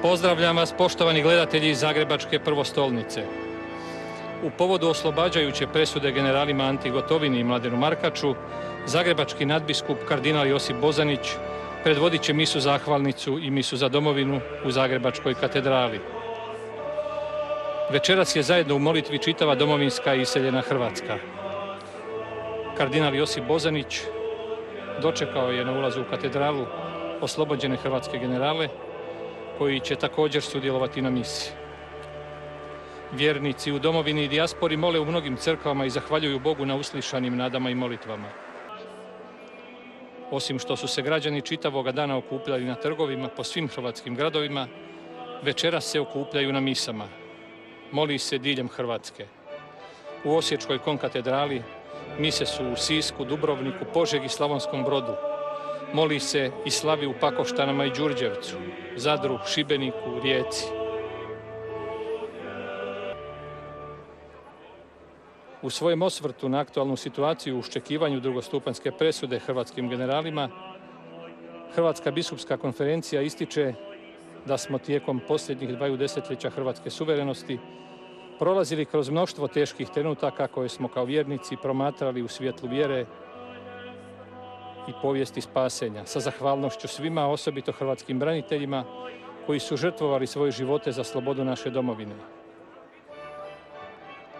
Pozdravljam vas, poštovani gledatelji iz Zagrebačke prvostolnice. U povodu oslobađajuće presude generalima Anti Gotovini i Mladenu Markaču, zagrebački nadbiskup kardinal Josip Bozanić predvodit će misu zahvalnicu i misu za domovinu u Zagrebačkoj katedrali. Večeras je zajedno u molitvi čitava domovinska i iseljena Hrvatska. Kardinal Josip Bozanić dočekao je na ulazu u katedralu oslobođene hrvatske generale, koji će također sudjelovati na misi. Vjernici u domovini i dijaspori mole u mnogim crkvama i zahvaljuju Bogu na uslišanim nadama i molitvama. Osim što su se građani čitavoga dana okupljali na trgovima po svim hrvatskim gradovima, večeras se okupljaju na misama. Moli se diljem Hrvatske. U Osječkoj konkatedrali mise su u Sisku, Dubrovniku, Požegi i Slavonskom Brodu. Moli se i slavi u Pakoštanama i Đurđevcu, Zadru, Šibeniku, Rijeci. U svojem osvrtu na aktualnu situaciju u iščekivanju drugostupanjske presude hrvatskim generalima, Hrvatska biskupska konferencija ističe da smo tijekom posljednjih 2 desetljeća hrvatske suverenosti prolazili kroz mnoštvo teških trenutaka koje smo kao vjernici promatrali u svjetlu vjere i povijesti spasenja, sa zahvalnošću svima, osobito hrvatskim braniteljima koji su žrtvovali svoje živote za slobodu naše domovine.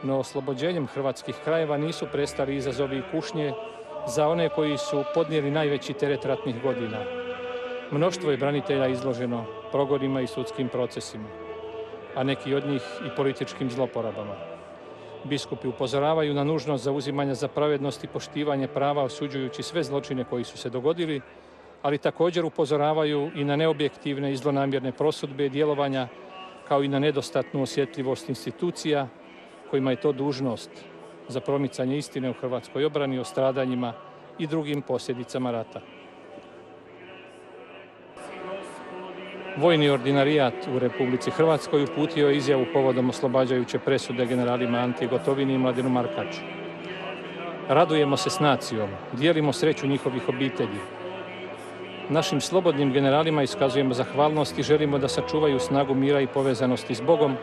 No oslobođenjem hrvatskih krajeva nisu prestali izazovi i kušnje za one koji su podnijeli najveći teret ratnih godina. Mnoštvo je branitelja izloženo progonima i sudskim procesima, a neki od njih i političkim zloporabama. Biskupi upozoravaju na nužnost zauzimanja za pravednost i poštivanje prava, osuđujući sve zločine koji su se dogodili, ali također upozoravaju i na neobjektivne i zlonamjerne prosudbe djelovanja, kao i na nedostatnu osjetljivost institucija kojima je to dužnost za promicanje istine u hrvatskoj obrani o stradanjima i drugim posljedicama rata. Vojni ordinarijat u Republici Hrvatskoj uputio je izjavu povodom oslobađajuće presude generalima Anti Gotovini i Mladenu Markaču. Radujemo se s nacijom, dijelimo sreću njihovih obitelji. Našim slobodnim generalima iskazujemo zahvalnost i želimo da sačuvaju snagu mira i povezanosti s Bogom,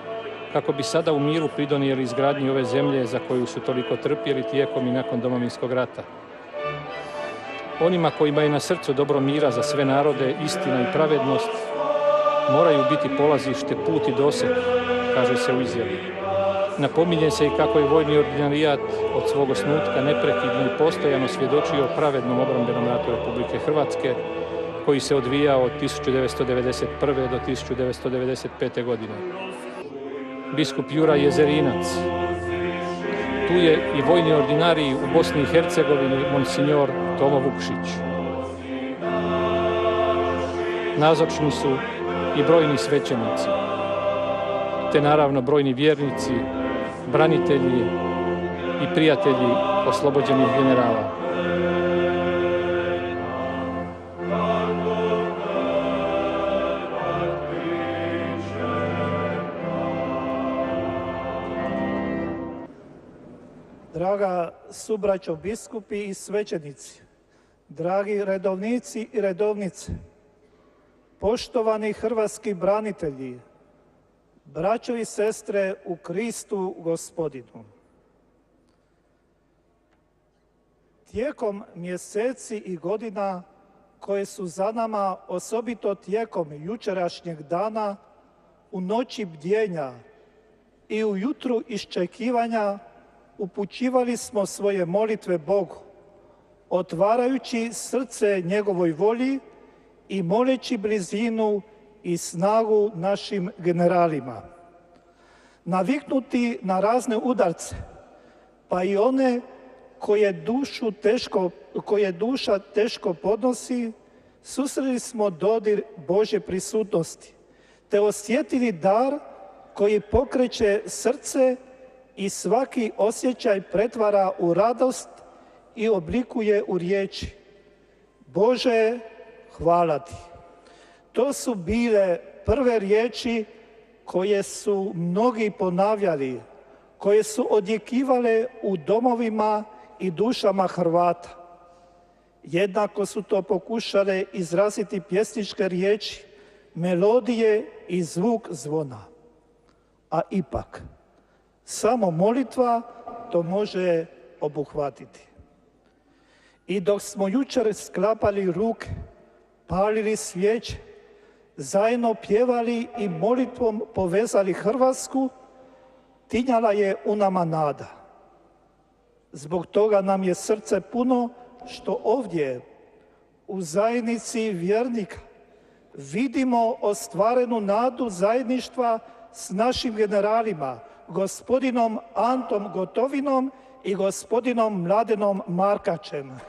kako bi sada u miru pridonijeli izgradnji ove zemlje za koju su toliko trpjeli tijekom i nakon Domovinskog rata. Onima kojima je na srcu dobro mira za sve narode, istina i pravednost, moraju biti polazište, put i doseg, kaže se u izjavi. Napominje se i kako je vojni ordinarijat od svog osnutka neprekidno i postojano svjedočio o pravednom obrambenom ratu Republike Hrvatske, koji se odvijao od 1991. do 1995. godine. Biskup Juraj Jezerinac. Tu je i vojni ordinarij u Bosni i Hercegovini, monsignor Tomo Vukšić. Nazočni su i brojni svećenici, te naravno brojni vjernici, branitelji i prijatelji oslobođenih generala. Draga subraćo biskupi i svećenici, dragi redovnici i redovnice, poštovani hrvatski branitelji, braćo i sestre u Kristu Gospodinu. Tijekom mjeseci i godina koje su za nama, osobito tijekom jučerašnjeg dana, u noći bdjenja i u jutru iščekivanja, upućivali smo svoje molitve Bogu, otvarajući srce njegovoj volji i moleći blizinu i snagu našim generalima. Naviknuti na razne udarce, pa i one koje duša teško podnosi, susreli smo dodir Božje prisutnosti, te osjetili dar koji pokreće srce i svaki osjećaj pretvara u radost i oblikuje u riječi: Bože, hvala ti. To su bile prve riječi koje su mnogi ponavljali, koje su odjekivale u domovima i dušama Hrvata. Jednako su to pokušale izraziti pjesničke riječi, melodije i zvuk zvona. A ipak, samo molitva to može obuhvatiti. I dok smo jučer sklapali ruke, palili svijeće, zajedno pjevali i molitvom povezali Hrvatsku, tinjala je u nama nada. Zbog toga nam je srce puno što ovdje u zajednici vjernika vidimo ostvarenu nadu zajedništva s našim generalima, gospodinom Antom Gotovinom i gospodinom Mladenom Markačem.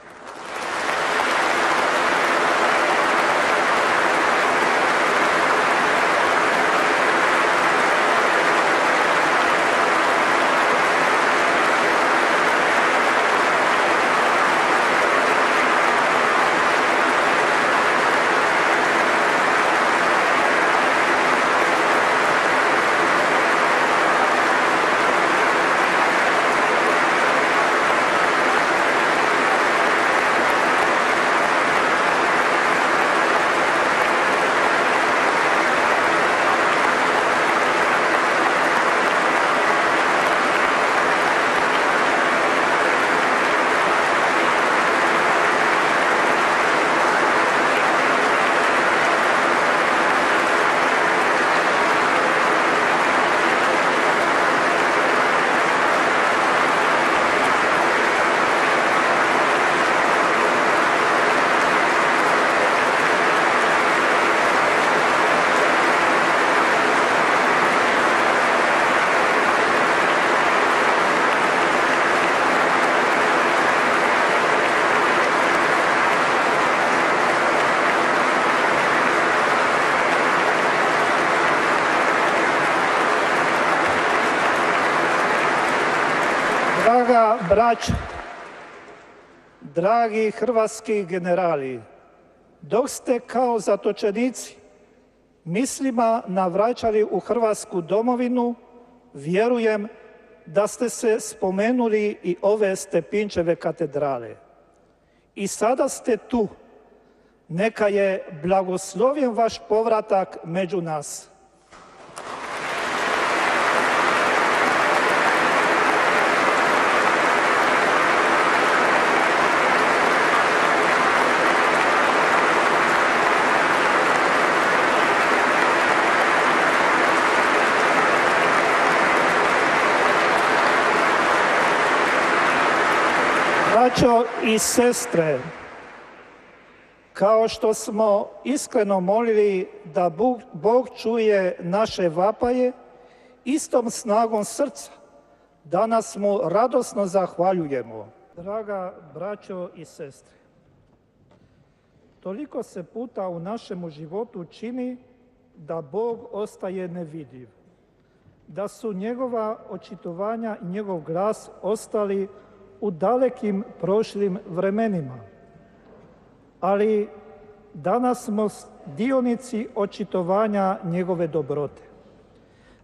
Draga braća, dragi hrvatski generali, dok ste kao zatočenici mislima navraćali u Hrvatsku domovinu, vjerujem da ste se spomenuli i ove Stepinčeve katedrale. I sada ste tu. Neka je blagoslovljen vaš povratak među nas. Braćo i sestre, kao što smo iskreno molili da Bog čuje naše vapaje, istom snagom srca danas mu radosno zahvaljujemo. Draga braćo i sestre, toliko se puta u našemu životu čini da Bog ostaje nevidljiv, da su njegova očitovanja i njegov glas ostali u dalekim prošlim vremenima. Ali danas smo dionici očitovanja njegove dobrote.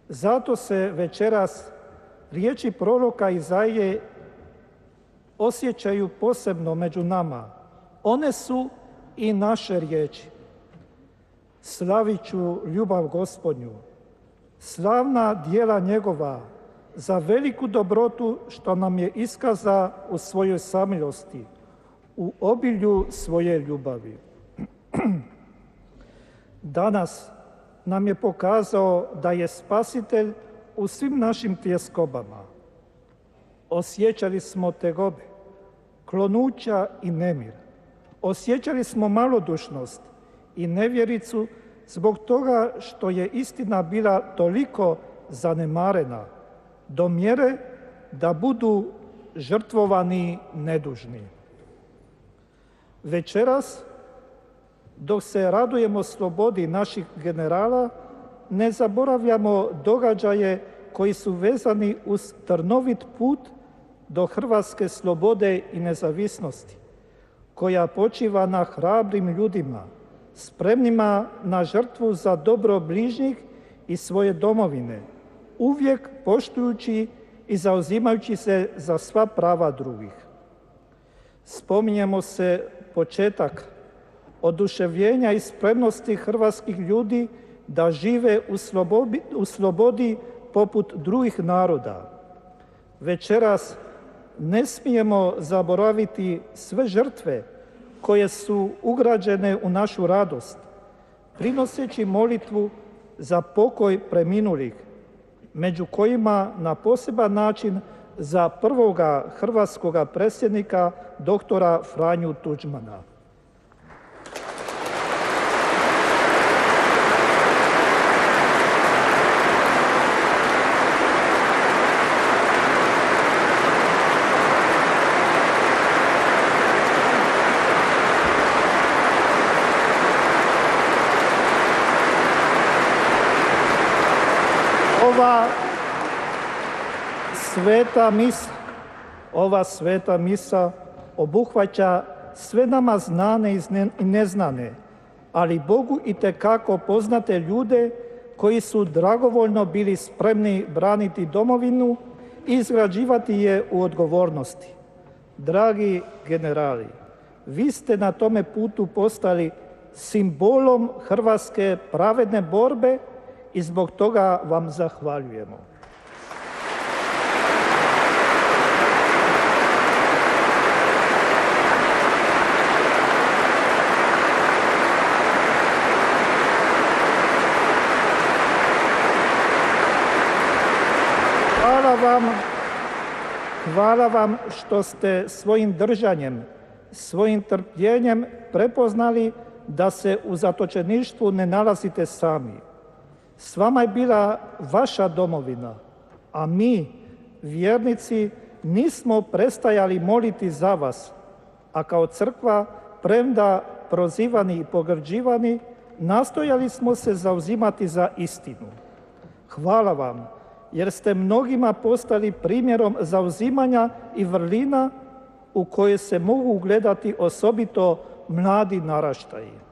Zato se večeras riječi proroka Izaije osjećaju posebno među nama. One su i naše riječi. Slavit ću ljubav Gospodnju, slavna djela njegova, za veliku dobrotu što nam je iskaza u svojoj samilosti, u obilju svoje ljubavi. Danas nam je pokazao da je Spasitelj u svim našim tjeskobama. Osjećali smo tegobe, klonuća i nemir. Osjećali smo malodušnost i nevjericu zbog toga što je istina bila toliko zanemarena, do mjere da budu žrtvovani nedužni. Večeras, dok se radujemo slobodi naših generala, ne zaboravljamo događaje koji su vezani uz trnovit put do hrvatske slobode i nezavisnosti, koja počiva na hrabrim ljudima, spremnima na žrtvu za dobro bližnjih i svoje domovine, uvijek poštujući i zauzimajući se za sva prava drugih. Spominjemo se početak oduševljenja i spremnosti hrvatskih ljudi da žive u slobodi poput drugih naroda. Večeras ne smijemo zaboraviti sve žrtve koje su ugrađene u našu radost, prinoseći molitvu za pokoj preminulih, među kojima na poseban način za prvoga hrvatskoga predsjednika doktora Franju Tuđmana. Ova sveta misa obuhvaća sve nama znane i neznane, ali Bogu itekako poznate ljude koji su dragovoljno bili spremni braniti domovinu i izgrađivati je u odgovornosti. Dragi generali, vi ste na tome putu postali simbolom hrvatske pravedne borbe i zbog toga vam zahvaljujemo. Hvala vam što ste svojim držanjem, svojim trpljenjem prepoznali da se u zatočeništvu ne nalazite sami. S vama je bila vaša domovina, a mi, vjernici, nismo prestajali moliti za vas, a kao crkva, premda prozivani i pogrđivani, nastojali smo se zauzimati za istinu. Hvala vam, jer ste mnogima postali primjerom zauzimanja i vrlina u koje se mogu ugledati osobito mladi naraštaji.